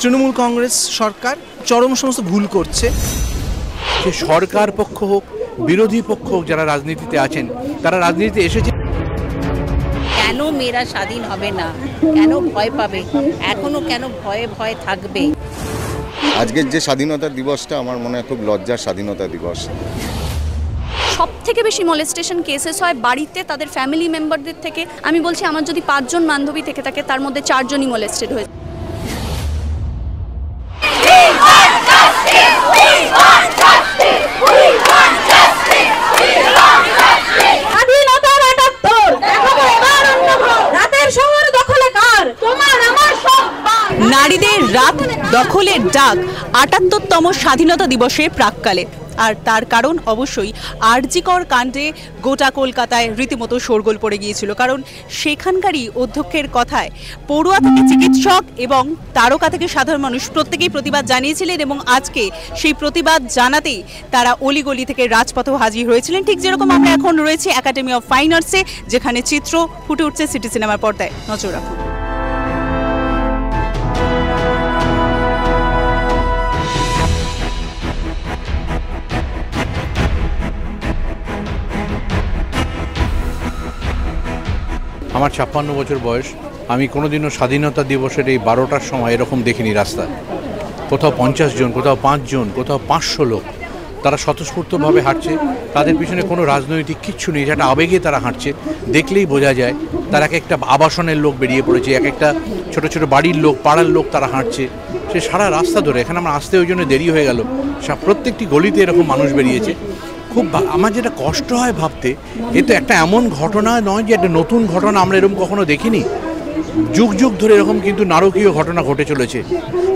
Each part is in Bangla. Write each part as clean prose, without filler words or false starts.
তৃণমূল কংগ্রেস সরকার চরম সমস্ত ভুল করছে। যে সরকার পক্ষ হোক বিরোধী পক্ষ হোক যারা রাজনীতিতে আছেন তারা রাজনীতিতে এসেছে। কেন মেয়েরা স্বাধীন হবে না, কেন ভয় পাবে, এখনো কেন ভয়ে ভয়ে থাকবে? আজকের যে স্বাধীনতা দিবসটা আমার মনে হয় খুব লজ্জার স্বাধীনতা দিবস। সব থেকে বেশি মলেস্টেশন কেসেস হয় বাড়িতে তাদের ফ্যামিলি মেম্বারদের থেকে। আমি বলছি আমার যদি 5 জন বান্ধবী থেকে থাকে তার মধ্যে 4 জনই মলেস্টেড হয়েছে। নারীদের রাত দখলের ডাক ৭৮তম স্বাধীনতা দিবসের প্রাক্কালে। আর তার কারণ অবশ্যই আরজিকর কাণ্ডে গোটা কলকাতায় রীতিমতো শোরগোল পড়ে গিয়েছিল। কারণ সেখানকারই অধ্যক্ষের কথায় পড়ুয়া থেকে চিকিৎসক এবং তারকা থেকে সাধারণ মানুষ প্রত্যেকেই প্রতিবাদ জানিয়েছিলেন এবং আজকে সেই প্রতিবাদ জানাতেই তারা অলিগলি থেকে রাজপথেও হাজির হয়েছিলেন। ঠিক যেরকম আমরা এখন রয়েছি একাডেমি অফ ফাইন আর্টসে, যেখানে চিত্র ফুটে উঠছে সিটি সিনেমার পর্দায়। নজর রাখুন। আমার ৫৬ বছর বয়স, আমি কোনোদিনও স্বাধীনতা দিবসের এই ১২টার সময় এরকম দেখিনি রাস্তায়। কোথাও ৫০ জন, কোথাও ৫ জন, কোথাও ৫০০ লোক তারা স্বতঃস্ফূর্তভাবে হাঁটছে। তাদের পিছনে কোনো রাজনৈতিক কিচ্ছু নেই, যেটা আবেগে তারা হাঁটছে। দেখলেই বোঝা যায় তারা এক একটা আবাসনের লোক বেরিয়ে পড়েছে, এক একটা ছোটো ছোটো বাড়ির লোক, পাড়ার লোক তারা হাঁটছে। সে সারা রাস্তা ধরে, এখানে আমার আসতে ওই জন্য দেরি হয়ে গেল, প্রত্যেকটি গলিতে এরকম মানুষ বেরিয়েছে। খুব আমার যেটা কষ্ট হয় ভাবতে, এ তো একটা এমন ঘটনা নয় যে একটা নতুন ঘটনা, আমরা এরকম কখনো দেখিনি। যুগ যুগ ধরে এরকম কিন্তু নারকীয় ঘটনা ঘটে চলেছে।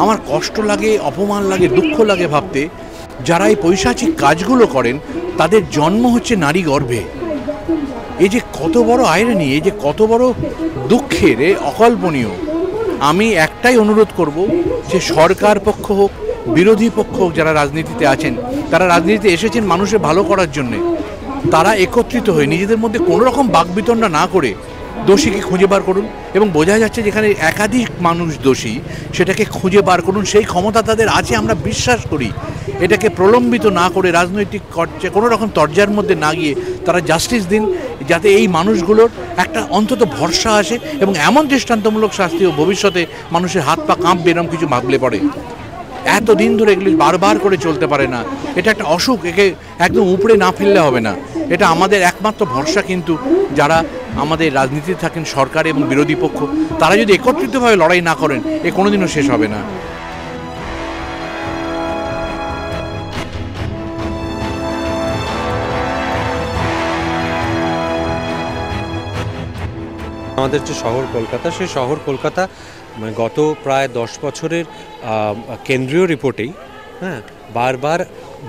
আমার কষ্ট লাগে, অপমান লাগে, দুঃখ লাগে ভাবতে, যারা এই পৈশাচিক কাজগুলো করেন তাদের জন্ম হচ্ছে নারী গর্ভে। এই যে কত বড় আইরানি, এই যে কত বড় দুঃখের, অকল্পনীয়। আমি একটাই অনুরোধ করব যে সরকার পক্ষ হোক বিরোধী পক্ষ হোক যারা রাজনীতিতে আছেন তারা রাজনীতিতে এসেছেন মানুষের ভালো করার জন্যে। তারা একত্রিত হয়ে নিজেদের মধ্যে কোনো রকম বাকবিতণ্ডা না করে দোষীকে খুঁজে বার করুন। এবং বোঝা যাচ্ছে যেখানে একাধিক মানুষ দোষী, সেটাকে খুঁজে বার করুন। সেই ক্ষমতা তাদের আছে, আমরা বিশ্বাস করি। এটাকে প্রলম্বিত না করে রাজনৈতিক কোনো রকম তরজার মধ্যে না গিয়ে তারা জাস্টিস দিন, যাতে এই মানুষগুলোর একটা অন্তত ভরসা আসে এবং এমন দৃষ্টান্তমূলক শাস্তিও ভবিষ্যতে মানুষের হাত পা কাঁপবে এরকম কিছু ভাবলে পড়ে। এতদিন ধরে এগুলি বারবার করে চলতে পারে না। এটা একটা অসুখ, একে একদম উপড়ে না ফেললে হবে না। এটা আমাদের একমাত্র ভরসা। কিন্তু যারা আমাদের রাজনীতিতে থাকেন, সরকার এবং বিরোধী পক্ষ, তারা যদি একত্রিতভাবে লড়াই না করেন এ কোনোদিনও শেষ হবে না। আমাদের যে শহর কলকাতা, সেই শহর কলকাতা মানে গত প্রায় 10 বছরের কেন্দ্রীয় রিপোর্টেই বারবার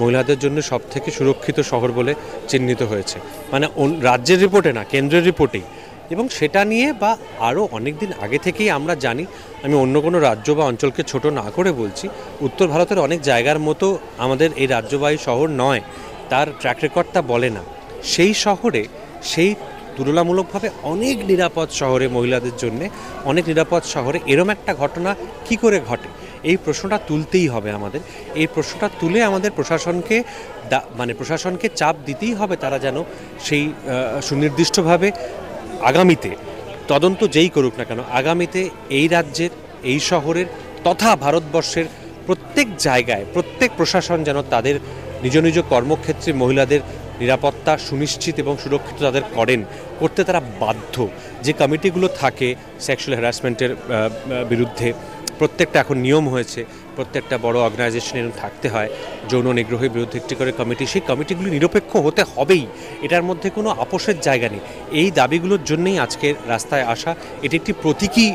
মহিলাদের জন্য সবথেকে সুরক্ষিত শহর বলে চিহ্নিত হয়েছে। মানে রাজ্যের রিপোর্টে না, কেন্দ্রের রিপোর্টেই। এবং সেটা নিয়ে বা আরও অনেক দিন আগে থেকেই আমরা জানি, আমি অন্য কোনো রাজ্য বা অঞ্চলকে ছোট না করে বলছি, উত্তর ভারতের অনেক জায়গার মতো আমাদের এই রাজ্যবাহী শহর নয়, তার ট্র্যাক রেকর্ড তা বলে না। সেই শহরে, সেই তুলনামূলকভাবে অনেক নিরাপদ শহরে, মহিলাদের জন্য অনেক নিরাপদ শহরে এরম একটা ঘটনা কি করে ঘটে, এই প্রশ্নটা তুলতেই হবে আমাদের। এই প্রশ্নটা তুলে আমাদের প্রশাসনকে চাপ দিতেই হবে, তারা যেন সেই সুনির্দিষ্টভাবে আগামীতে তদন্ত যেই করুক না কেন, আগামীতে এই রাজ্যের, এই শহরের তথা ভারতবর্ষের প্রত্যেক জায়গায় প্রত্যেক প্রশাসন যেন তাদের নিজ নিজ কর্মক্ষেত্রে মহিলাদের নিরাপত্তা সুনিশ্চিত এবং সুরক্ষিত তাদের করতে তারা বাধ্য। যে কমিটিগুলো থাকে সেক্সুয়াল হ্যারাসমেন্টের বিরুদ্ধে, প্রত্যেকটা এখন নিয়ম হয়েছে, প্রত্যেকটা বড় অর্গানাইজেশন এরকম থাকতে হয়, যৌন নিগ্রহের বিরুদ্ধে একটি করে কমিটি। সেই কমিটিগুলি নিরপেক্ষ হতে হবেই, এটার মধ্যে কোনো আপোষের জায়গা নেই। এই দাবিগুলোর জন্যই আজকের রাস্তায় আসা। এটি একটি প্রতীকী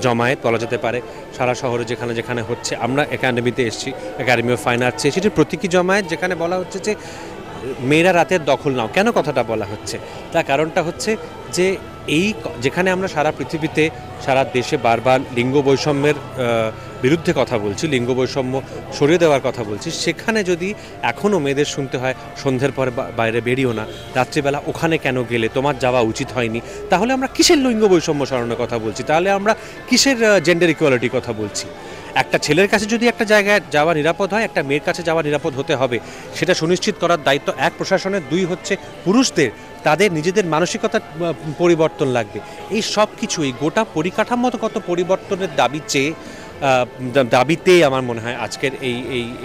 জমায়েত বলা যেতে পারে। সারা শহরে যেখানে যেখানে হচ্ছে, আমরা একাডেমিতে এসেছি, একাডেমি অফ ফাইন আর্টসে, সেটি প্রতীকী জমায়েত, যেখানে বলা হচ্ছে যে মেয়েরা রাতের দখল নাও। কেন কথাটা বলা হচ্ছে? তার কারণটা হচ্ছে যে যেখানে আমরা সারা পৃথিবীতে, সারা দেশে বারবার লিঙ্গ বৈষম্যের বিরুদ্ধে কথা বলছি, লিঙ্গ বৈষম্য সরিয়ে দেওয়ার কথা বলছি, সেখানে যদি এখনও মেয়েদের শুনতে হয় সন্ধ্যের পরে বাইরে বেরিও না, রাত্রিবেলা ওখানে কেন গেলে, তোমার যাওয়া উচিত হয়নি, তাহলে আমরা কিসের লিঙ্গ বৈষম্য সরানোর কথা বলছি? তাহলে আমরা কিসের জেন্ডার ইকুয়ালিটির কথা বলছি? একটা ছেলের কাছে যদি একটা জায়গায় যাওয়া নিরাপদ হয়, একটা মেয়ের কাছে যাওয়া নিরাপদ হতে হবে, সেটা সুনিশ্চিত করার দায়িত্ব এক প্রশাসনের, দুই হচ্ছে পুরুষদের, তাদের নিজেদের মানসিকতার পরিবর্তন লাগবে। এই সব কিছু, এই গোটা পরিকাঠামোগত পরিবর্তনের দাবিতে আমার মনে হয় আজকের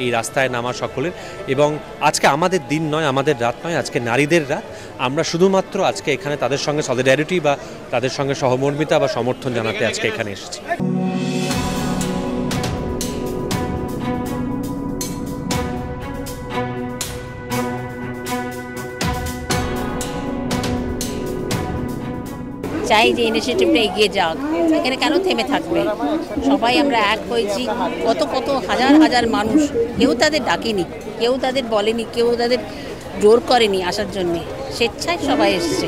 এই রাস্তায় নামা সকলের। এবং আজকে আমাদের দিন নয়, আমাদের রাত নয়, আজকে নারীদের রাত। আমরা শুধুমাত্র আজকে এখানে তাদের সঙ্গে সলিডারিটি বা তাদের সঙ্গে সহমর্মিতা বা সমর্থন জানাতে আজকে এখানে এসেছি। চাই যে ইনিশিয়েটিভটা এগিয়ে যাক, এখানে কেন থেমে থাকবে? সবাই আমরা এক হয়েছি, কত কত হাজার হাজার মানুষ, কেউ তাদের ডাকেনি, কেউ তাদের বলেনি, কেউ তাদের জোর করেনি আসার জন্যে, স্বেচ্ছায় সবাই এসছে।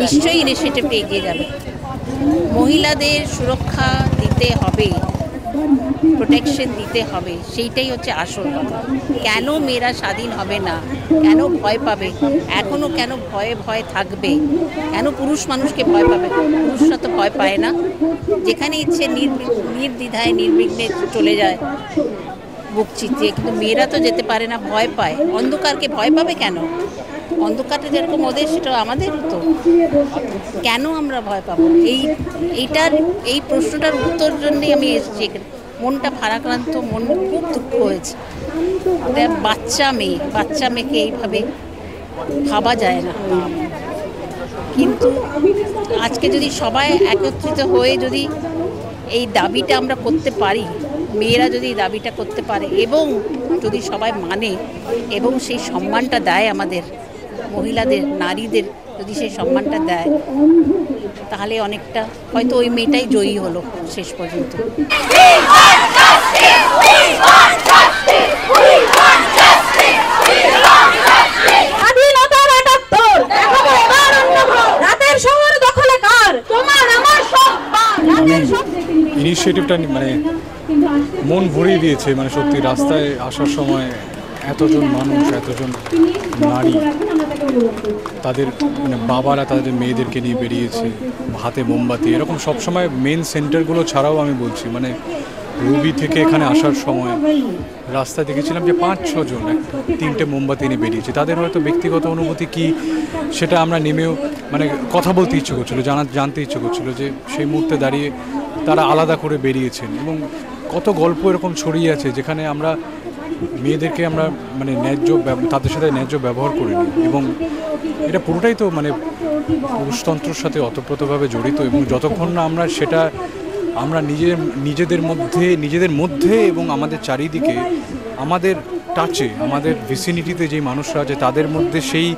নিশ্চয়ই ইনিশিয়েটিভটা এগিয়ে যাবে। মহিলাদের সুরক্ষা দিতে হবে, প্রোটেকশন দিতে হবে, সেইটাই হচ্ছে আসল কথা। কেন মেয়েরা স্বাধীন হবে না, কেন ভয় পাবে, এখনও কেন ভয়ে ভয়ে থাকবে, কেন পুরুষ মানুষকে ভয় পাবে? পুরুষরা তো ভয় পায় না, যেখানে ইচ্ছে নির্দ্বিধায় নির্বিঘ্নে চলে যায় বুক চিতিয়ে, কিন্তু মেয়েরা তো যেতে পারে না, ভয় পায়। অন্ধকারকে ভয় পাবে কেন? অন্ধকারটা যেরকম ওদের, সেটা আমাদের তো। কেন আমরা ভয় পাবো? এই প্রশ্নটার উত্তর জন্যই আমি এসেছি এখানে। মনটা ভারাক্রান্ত, মন খুব দুঃখ হয়েছে। বাচ্চা মেয়েকে এইভাবে ভাবা যায় না। কিন্তু আজকে যদি সবাই একত্রিত হয়ে যদি এই দাবিটা আমরা করতে পারি, মেয়েরা যদি এই দাবিটা করতে পারে এবং যদি সবাই মানে এবং সেই সম্মানটা দেয়, আমাদের মহিলাদের, নারীদের যদি সেই সম্মানটা দেয়, তাহলে অনেকটা হয়তো ওই মেয়েটাই জয়ী হলো শেষ পর্যন্ত। ইনিশিয়েটিভটা মানে মন ভরিয়ে দিয়েছে। মানে সত্যি রাস্তায় আসার সময় এতজন মানুষ, এতজন নারী, তাদের মানে বাবারা তাদের মেয়েদেরকে নিয়ে বেরিয়েছে, হাতে মোমবাতি, এরকম সবসময় মেন সেন্টারগুলো ছাড়াও আমি বলছি মানে রুবি থেকে এখানে আসার সময় রাস্তায় দেখেছিলাম যে 5-6 জন 3টে মোমবাতি নিয়ে বেরিয়েছে। তাদের হয়তো ব্যক্তিগত অনুভূতি কি সেটা আমরা নেমেও মানে কথা বলতে ইচ্ছে করছিলো, জানতে ইচ্ছে করছিলো যে সেই মুহূর্তে দাঁড়িয়ে তারা আলাদা করে বেরিয়েছেন। এবং কত গল্প এরকম ছড়িয়ে আছে যেখানে আমরা মেয়েদেরকে আমরা মানে তাদের সাথে ন্যায্য ব্যবহার করিনি। এবং এটা পুরোটাই তো মানে পুরুষতন্ত্রের সাথে অতপ্রতভাবে জড়িত। এবং যতক্ষণ না আমরা সেটা আমরা নিজেদের মধ্যে এবং আমাদের চারিদিকে, আমাদের টাচে, আমাদের ভিসিনিটিতে যেই মানুষরা আছে তাদের মধ্যে সেই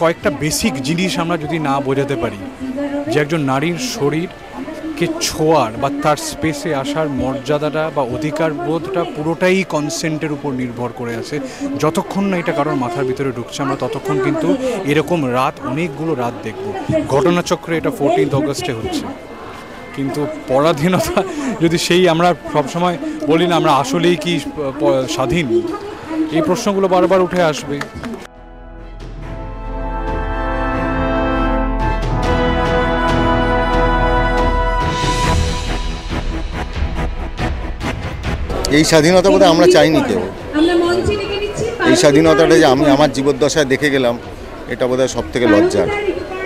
কয়েকটা বেসিক জিনিস আমরা যদি না বোঝাতে পারি, যে একজন নারীর শরীরকে ছোঁয়ার বা তার স্পেসে আসার মর্যাদাটা বা অধিকার বোধটা পুরোটাই কনসেন্টের উপর নির্ভর করে আছে। যতক্ষণ না এটা কারোর মাথার ভিতরে ঢুকছে আমরা ততক্ষণ কিন্তু এরকম অনেকগুলো রাত দেখব। ঘটনাচক্রে এটা 14 অগস্টে হচ্ছে, কিন্তু পরাধীনতা যদি সেই আমরা সবসময় বলি না আমরা আসলেই কি স্বাধীন, এই প্রশ্নগুলো বারবার উঠে আসবে। এই স্বাধীনতা বোধহয় আমরা চাইনি কেউ। এই স্বাধীনতাটা যে আমি আমার জীবদ্দশায় দেখে গেলাম, এটা বোধহয় সব থেকে লজ্জার।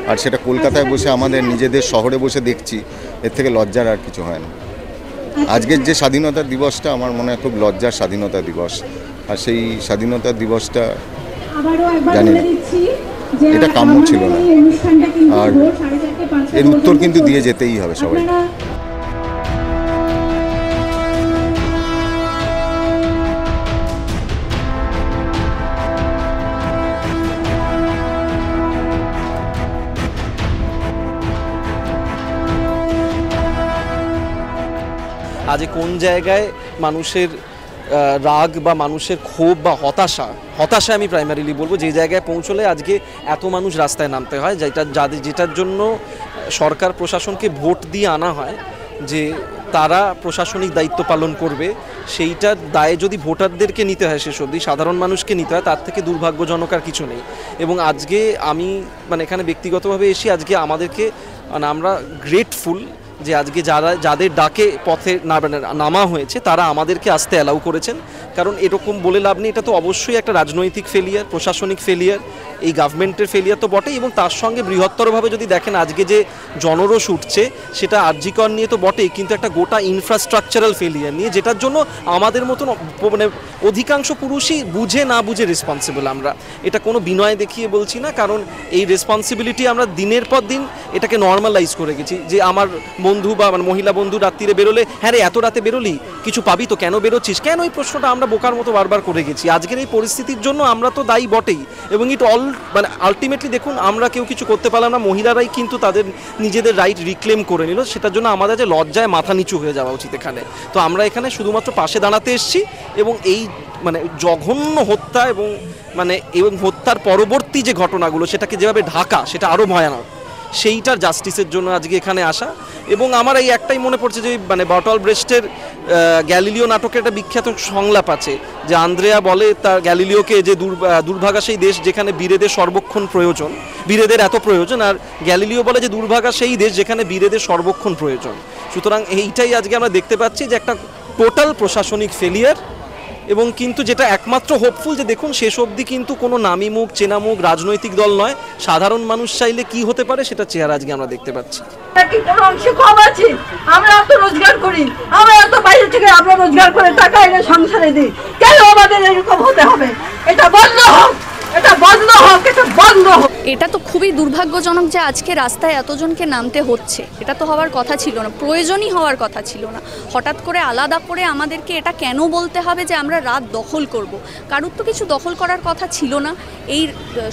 আর সেটা কলকাতায় বসে আমাদের নিজেদের শহরে বসে দেখছি, এর থেকে লজ্জার আর কিছু হয় না। আজকের যে স্বাধীনতা দিবসটা আমার মনে হয় খুব লজ্জার স্বাধীনতা দিবস। আর সেই স্বাধীনতা দিবসটা জানি না, এটা কাম্য ছিল না। আর এর উত্তর কিন্তু দিয়ে যেতেই হবে সবাই। আজ কোন জায়গায় মানুষের রাগ বা মানুষের ক্ষোভ বা হতাশা আমি প্রাইমারিলি বলবো, যে জায়গায় পৌঁছলে আজকে এত মানুষ রাস্তায় নামতে হয়, যেটার জন্য সরকার প্রশাসনকে ভোট দিয়ে আনা হয় যে তারা প্রশাসনিক দায়িত্ব পালন করবে, সেইটার দায়ে যদি ভোটারদেরকে নিতে হয়, শেষ অবধি সাধারণ মানুষকে নিতে হয়, তার থেকে দুর্ভাগ্যজনক আর কিছু নেই। এবং আজকে আমি মানে এখানে ব্যক্তিগতভাবে এসে আজকে আমাদেরকে মানে আমরা গ্রেটফুল যে আজকে যাদের ডাকে পথে নামা হয়েছে তারা আমাদেরকে আসতে অ্যালাউ করেছেন। কারণ এরকম বলে লাভ নেই, এটা তো অবশ্যই একটা রাজনৈতিক ফেলিয়ার, প্রশাসনিক ফেলিয়ার, এই গভর্নমেন্টের ফেলিয়ার তো বটেই, এবং তার সঙ্গে বৃহত্তরভাবে যদি দেখেন আজকে যে জনরোষ উঠছে সেটা আর.জি. কর নিয়ে তো বটেই, কিন্তু একটা গোটা ইনফ্রাস্ট্রাকচারাল ফেলিয়ার নিয়ে, যেটার জন্য আমাদের মতন মানে অধিকাংশ পুরুষই বুঝে না বুঝে রেসপন্সিবল। আমরা এটা কোনো বিনয় দেখিয়ে বলছি না, কারণ এই রেসপন্সিবিলিটি আমরা দিনের পর দিন এটাকে নর্মালাইজ করে গেছি। যে আমার বন্ধু বা আমার মহিলা বন্ধু রাত্রিরে বেরোলে, হ্যাঁ রে এত রাতে বেরোলি, কিছু পাবি তো, কেন বেরোচ্ছিস, কেন, এই প্রশ্নটা আমরা বোকার মতো বারবার করে গেছি। আজকের এই পরিস্থিতির জন্য আমরা তো দায়ী বটেই, এবং ইট মানে আলটিমেটলি দেখুন আমরা কেউ কিছু করতে পারলাম না, মহিলারাই কিন্তু তাদের নিজেদের রাইট রিক্লেম করে নিল। সেটার জন্য আমাদের যে লজ্জায় মাথা নিচু হয়ে যাওয়া উচিত এখানে। তো আমরা এখানে শুধুমাত্র পাশে দাঁড়াতে এসেছি, এবং এই মানে জঘন্য হত্যা এবং হত্যার পরবর্তী যে ঘটনাগুলো সেটাকে যেভাবে ঢাকা, সেটা আরও ভয়ানক, সেইটার জাস্টিসের জন্য আজকে এখানে আসা। এবং আমার এই একটাই মনে পড়ছে যে মানে বার্টল ব্রেস্টের গ্যালিলিও নাটকের একটা বিখ্যাত সংলাপ আছে, যে আন্দ্রেয়া বলে তার গ্যালিলিওকে যে দুর্ভাগা সেই দেশ যেখানে বীরেদের সর্বক্ষণ প্রয়োজন, বীরেদের এত প্রয়োজন, আর গ্যালিলিও বলে যে দুর্ভাগা সেই দেশ যেখানে বীরেদের সর্বক্ষণ প্রয়োজন। সুতরাং এইটাই আজকে আমরা দেখতে পাচ্ছি যে একটা টোটাল প্রশাসনিক ফেলিয়ার। এবং কিন্তু যেটা একমাত্র হোপফুল যে দেখুন শেষ অবধি কিন্তু কোনো নামি মুখ চেনা মুখ রাজনৈতিক দল নয়, সাধারণ মানুষ চাইলে কি হতে পারে সেটা চেহারা আজকে আমরা দেখতে পাচ্ছি। আমরা এত রোজগার করি, আমরা এত বাইরে থেকে আমরা রোজগার করে টাকা এনে সংসারে দিই, কেন আমাদের এরকম হতে হবে? এটা বন্ধ হোক, এটা বন্ধ হোক, এটা বন্ধ হোক। এটা তো খুবই দুর্ভাগ্যজনক যে আজকে রাস্তায় এতজনকে নামতে হচ্ছে। এটা তো হওয়ার কথা ছিল না, প্রয়োজনই হওয়ার কথা ছিল না। হঠাৎ করে আলাদা করে আমাদেরকে এটা কেন বলতে হবে যে আমরা রাত দখল করব? কারুর তো কিছু দখল করার কথা ছিল না। এই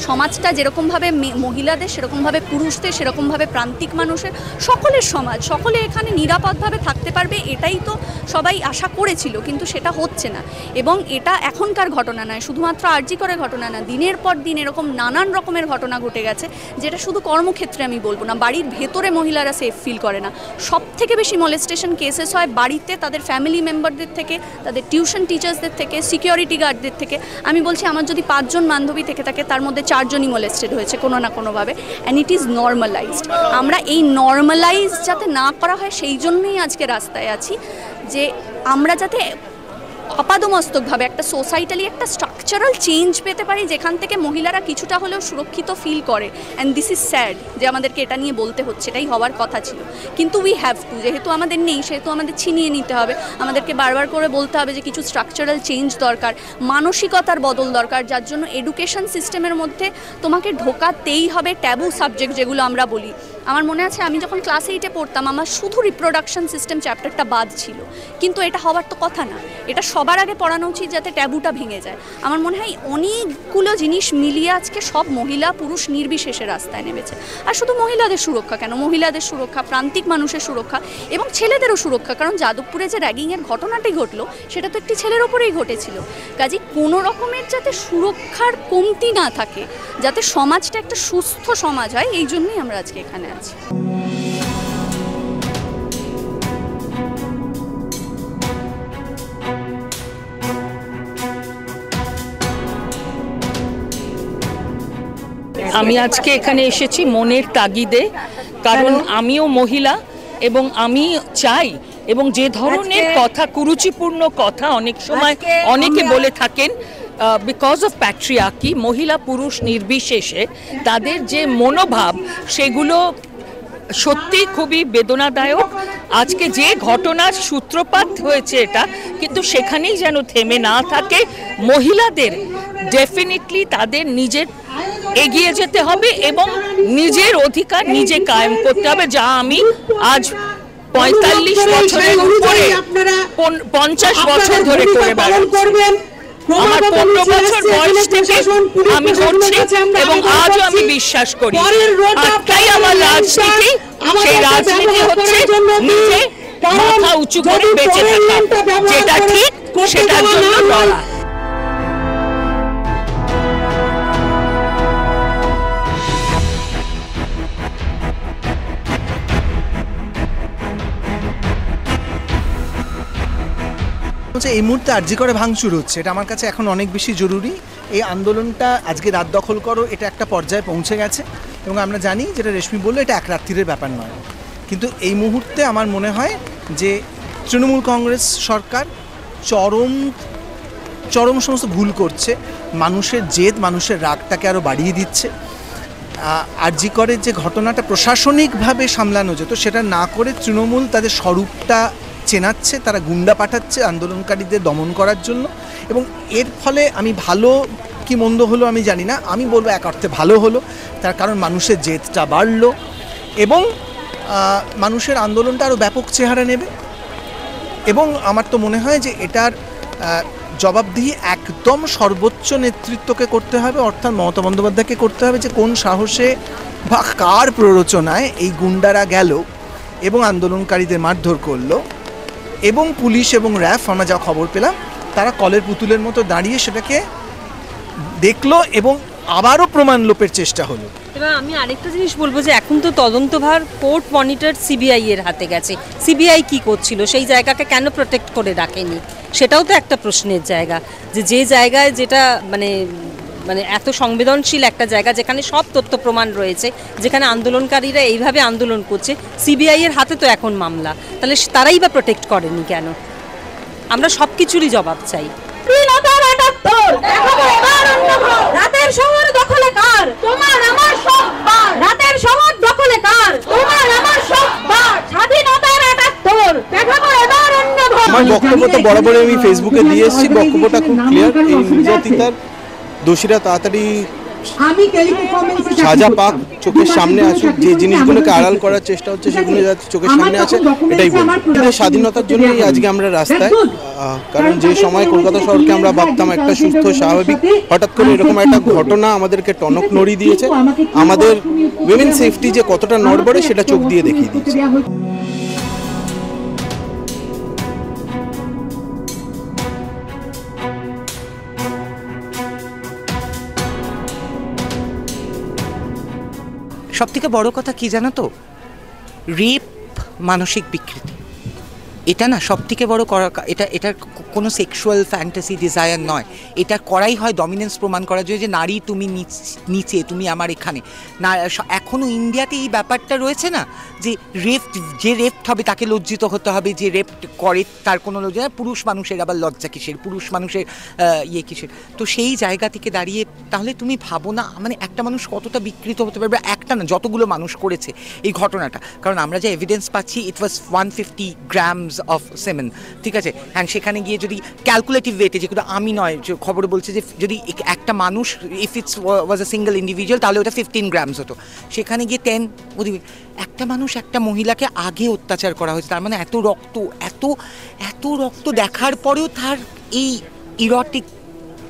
সমাজটা যেরকমভাবে মহিলাদের, সেরকমভাবে পুরুষদের, সেরকমভাবে প্রান্তিক মানুষের, সকলের সমাজ, সকলে এখানে নিরাপদভাবে থাকতে পারবে, এটাই তো সবাই আশা করেছিল, কিন্তু সেটা হচ্ছে না। এবং এটা এখনকার ঘটনা নয়, শুধুমাত্র আর.জি. করের ঘটনা না, দিনের পর দিন এরকম নানান রকমের ঘটনা ঘটে গেছে, যেটা শুধু কর্মক্ষেত্রে আমি বলবো না, বাড়ির ভেতরে মহিলারা সেফ ফিল করে না। সব থেকে বেশি মলেস্টেশন কেসেস হয় বাড়িতে, তাদের ফ্যামিলি মেম্বারদের থেকে, তাদের টিউশন টিচার্সদের থেকে, সিকিউরিটি গার্ডদের থেকে। আমি বলছি আমার যদি 5 জন বান্ধবী থেকে থাকে তার মধ্যে 4 জনই মলেস্টেড হয়েছে কোনো না কোনোভাবে, অ্যান্ড ইট ইজ নর্মালাইজড। আমরা এই নর্মালাইজ যাতে না করা হয় সেই জন্যই আজকে রাস্তায় আছি, যে আমরা যাতে আপাদমস্তকভাবে একটা সোসাইটালি একটা স্ট্রাকচারাল চেঞ্জ পেতে পারি, যেখান থেকে মহিলারা কিছুটা হলেও সুরক্ষিত ফিল করে। অ্যান্ড দিস ইজ স্যাড যে আমাদেরকে এটা নিয়ে বলতে হচ্ছে, এটাই হওয়ার কথা ছিল, কিন্তু উই হ্যাভ টু, যেহেতু আমাদের নেই সেহেতু আমাদের ছিনিয়ে নিতে হবে। আমাদেরকে বারবার করে বলতে হবে যে কিছু স্ট্রাকচারাল চেঞ্জ দরকার, মানসিকতার বদল দরকার, যার জন্য এডুকেশন সিস্টেমের মধ্যে তোমাকে ঢোকাতেই হবে ট্যাবু সাবজেক্ট যেগুলো আমরা বলি। আমার মনে আছে আমি যখন ক্লাস 8-এ পড়তাম আমার শুধু রিপ্রোডাকশন সিস্টেম চ্যাপ্টারটা বাদ ছিল, কিন্তু এটা হওয়ার তো কথা না। এটা সবার আগে পড়ানো উচিত যাতে ট্যাবুটা ভেঙে যায়। আমার মনে হয় অনেকগুলো জিনিস মিলিয়ে আজকে সব মহিলা পুরুষ নির্বিশেষে রাস্তায় নেমেছে। আর শুধু মহিলাদের সুরক্ষা কেন, মহিলাদের সুরক্ষা, প্রান্তিক মানুষের সুরক্ষা এবং ছেলেদেরও সুরক্ষা, কারণ যাদবপুরে যে র্যাগিংয়ের ঘটনাটি ঘটলো সেটা তো একটি ছেলের ওপরেই ঘটেছিল। কাজে কোনো রকমের যাতে সুরক্ষার কমতি না থাকে, যাতে সমাজটা একটা সুস্থ সমাজ হয়, এই জন্যই আমরা আজকে এখানে আছি। আমি আজকে এখানে এসেছি মনের তাগিদে, কারণ আমিও মহিলা এবং আমি চাই, এবং যে ধরনের কথা, কুরুচিপূর্ণ কথা অনেক সময় অনেকে বলে থাকেন, বিকজ অফ প্যাট্রিয়ার্কি, মহিলা পুরুষ নির্বিশেষে তাদের যে মনোভাব সেগুলো সত্যি খুবই বেদনাদায়ক। আজকে যে ঘটনার সূত্রপাত হয়েছে এটা, কিন্তু সেখানেই যেন থেমে না থাকে। মহিলাদের ডেফিনেটলি তাদের নিজের এগিয়ে যেতে হবে এবং নিজের অধিকার নিজে কায়েম করতে হবে, যা আমি আজ 45 বছরের উপরে 50 বছর ধরে করে বেড়াচ্ছি। আমার 15 বছর বয়স থেকে আমি করছি এবং আজও আমি বিশ্বাস করি। একটাই আমার রাজনীতি, সেই রাজনীতি হচ্ছে নিজে মাথা উঁচু করে বেঁচে থাকা, যেটা ঠিক সেটার জন্য লড়া। এই মুহূর্তে আর.জি. করে ভাঙচুর হচ্ছে, এটা আমার কাছে এখন অনেক বেশি জরুরি। এই আন্দোলনটা আজকে রাত দখল করো, এটা একটা পর্যায়ে পৌঁছে গেছে এবং আমরা জানি, যেটা রেশমি বললো, এটা এক রাত্রির ব্যাপার নয়। কিন্তু এই মুহূর্তে আমার মনে হয় যে তৃণমূল কংগ্রেস সরকার চরম সমস্ত ভুল করছে, মানুষের জেদ, মানুষের রাগটাকে আরও বাড়িয়ে দিচ্ছে। আরজি করের যে ঘটনাটা প্রশাসনিকভাবে সামলানো যেত সেটা না করে তৃণমূল তাদের স্বরূপটা চেনাচ্ছে, তারা গুন্ডা পাঠাচ্ছে আন্দোলনকারীদের দমন করার জন্য। এবং এর ফলে আমি ভালো কি মন্দ হলো আমি জানি না, আমি বলবো এক অর্থে ভালো হলো, তার কারণ মানুষের জেদটা বাড়লো এবং মানুষের আন্দোলনটা আরও ব্যাপক চেহারা নেবে। এবং আমার তো মনে হয় যে এটার জবাবদিহি একদম সর্বোচ্চ নেতৃত্বকে করতে হবে, অর্থাৎ মমতা বন্দ্যোপাধ্যায়কে করতে হবে, যে কোন সাহসে বা কার প্ররোচনায় এই গুন্ডারা গেল এবং আন্দোলনকারীদের মারধর করলো, এবং পুলিশ এবং র্যাফ আমরা যা খবর পেলাম তারা কলের পুতুলের মতো দাঁড়িয়ে সেটাকে দেখলো এবং আবারও প্রমাণ লোপের চেষ্টা হলো। এবার আমি আরেকটা জিনিস বলবো যে এখন তো তদন্তভার কোর্ট মনিটর সিবিআই এর হাতে গেছে। সিবিআই কি করছিল, সেই জায়গাকে কেন প্রোটেক্ট করে রাখেনি, সেটাও তো একটা প্রশ্নের জায়গা। যে জায়গায় যেটা মানে এত সংবেদনশীল একটা জায়গা, যেখানে সব তথ্য প্রমাণ রয়েছে, যেখানে আন্দোলনকারীরা এইভাবে আন্দোলন করছে, সিবিআই এর হাতে তো এখন মামলা, তাহলে তারাই বা প্রোটেক্ট করেনি কেন? আমরা সব কিছুরই জবাব চাই। রাতের শহর দখলে কার? তোমার আমার সববার। রাতের শহর দখলে কার? তোমার আমার সববার। স্বাধীনতার ৭৮ দেখাবো এবার অন্য ভাব। আমার বক্তব্য তো বরাবর আমি ফেসবুকে দিয়ে এসেছি, বক্তব্যটা খুব ক্লিয়ার। এই নির্যাতিতার দোষীরা তাড়াতাড়ি সাজা পাক, চোখের সামনে আসুক, যে জিনিসগুলোকে আড়াল করার চেষ্টা হচ্ছে সেগুলো যাতে চোখের সামনে আসে, এটাই বলবো। স্বাধীনতার জন্যই আজকে আমরা রাস্তায়, কারণ যে সময় কলকাতা শহরকে আমরা ভাবতাম একটা সুস্থ স্বাভাবিক, হঠাৎ করে এরকম একটা ঘটনা আমাদেরকে টনক নড়ি দিয়েছে। আমাদের উইমেন সেফটি যে কতটা নড়বড়ে সেটা চোখ দিয়ে দেখিয়ে দিয়েছে। সবথেকে বড় কথা কি জানো তো, রেপ মানসিক বিকৃতি, এটা না সবথেকে বড় করা। এটার কোনো সেক্সুয়াল ফ্যান্টাসি ডিজায়ার নয়, এটা করাই হয় ডমিনেন্স প্রমাণ করার জন্য, যে নারী তুমি নিচে, তুমি আমার এখানে না। এখনও ইন্ডিয়াতে এই ব্যাপারটা রয়েছে না, যে যে রেপ্ট হবে তাকে লজ্জিত হতে হবে, যে রেপ্ট করে তার কোনো লজ্জা। পুরুষ মানুষের আবার লজ্জা কিসের, পুরুষ মানুষের ইয়ে কিসের? তো সেই জায়গা থেকে দাঁড়িয়ে তাহলে তুমি ভাবো না, মানে একটা মানুষ কতটা বিকৃত হতে পারবে, একটা না যতগুলো মানুষ করেছে এই ঘটনাটা। কারণ আমরা যে এভিডেন্স পাচ্ছি, ইট ওয়াজ 150 গ্রামস অফ সেমেন, ঠিক আছে। হ্যাঁ, সেখানে গিয়ে যদি ক্যালকুলেটিভ ওয়েতে, যেগুলো আমি নয়, যে খবর বলছে যে যদি একটা মানুষ, if it's was a single individual, তাহলে ওটা 15 গ্রামস হতো। সেখানে গিয়ে 10, একটা মানুষ একটা মহিলাকে আগে অত্যাচার করা হয়েছে, তার মানে এত রক্ত দেখার পরেও তার এই ইরোটিক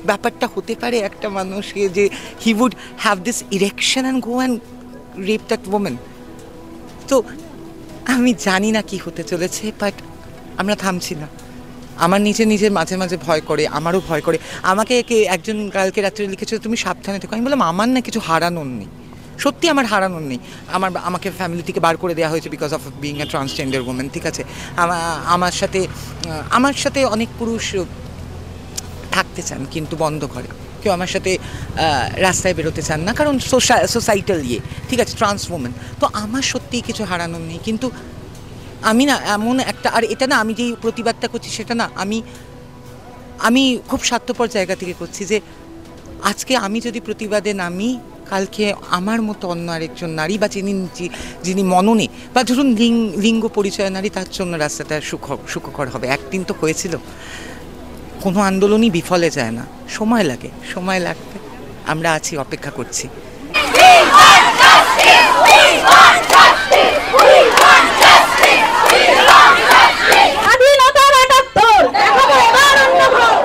ব্যাপারটা হতে পারে একটা মানুষকে, যে he would have this erection and go and rape that women. তো আমি জানি না কি হতে চলেছে, বাট আমরা থামছি না। আমার নিজের মাঝে মাঝে ভয় করে, আমারও ভয় করে। আমাকে একজন কালকে রাত্রে লিখেছিল তুমি সাবধানে থেকো। আমি বললাম আমার না কিছু হারানোর নেই, সত্যি আমার হারানোর নেই। আমাকে ফ্যামিলি থেকে বার করে দেওয়া হয়েছে because of being a transgender women, ঠিক আছে। আমার সাথে অনেক পুরুষ থাকতে চান কিন্তু বন্ধ করে, কেউ আমার সাথে রাস্তায় বেরোতে চান না, কারণ সোসাইটাল ঠিক আছে, ট্রান্স ওমেন। তো আমার সত্যিই কিছু হারানোর নেই, কিন্তু আমি না এমন একটা, আর এটা না আমি যেই প্রতিবাদটা করছি সেটা না আমি খুব স্বার্থপর জায়গা থেকে করছি, যে আজকে আমি যদি প্রতিবাদে নামি, কালকে আমার মতো অন্য আরেকজন নারী বা যিনি মননে বা ধরুন লিঙ্গ পরিচয় নারী, তার জন্য রাস্তাটা সুখকর হবে। একদিন তো হয়েছিল, কোনো আন্দোলনই বিফলে যায় না, সময় লাগবে। আমরা আছি, অপেক্ষা করছি।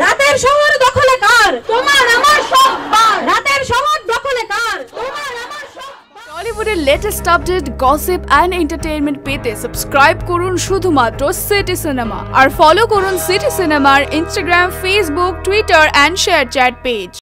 রাতের শহর দখলে কার? তোমার আমার সববার। রাতের শহর দখলে কার? তোমার আমার সববার। টলিউডের latest update, gossip and entertainment পেতে সাবস্ক্রাইব করুন শুধুমাত্র সিটি সিনেমা, আর ফলো করুন সিটি সিনেমার Instagram, Facebook, Twitter and ShareChat page.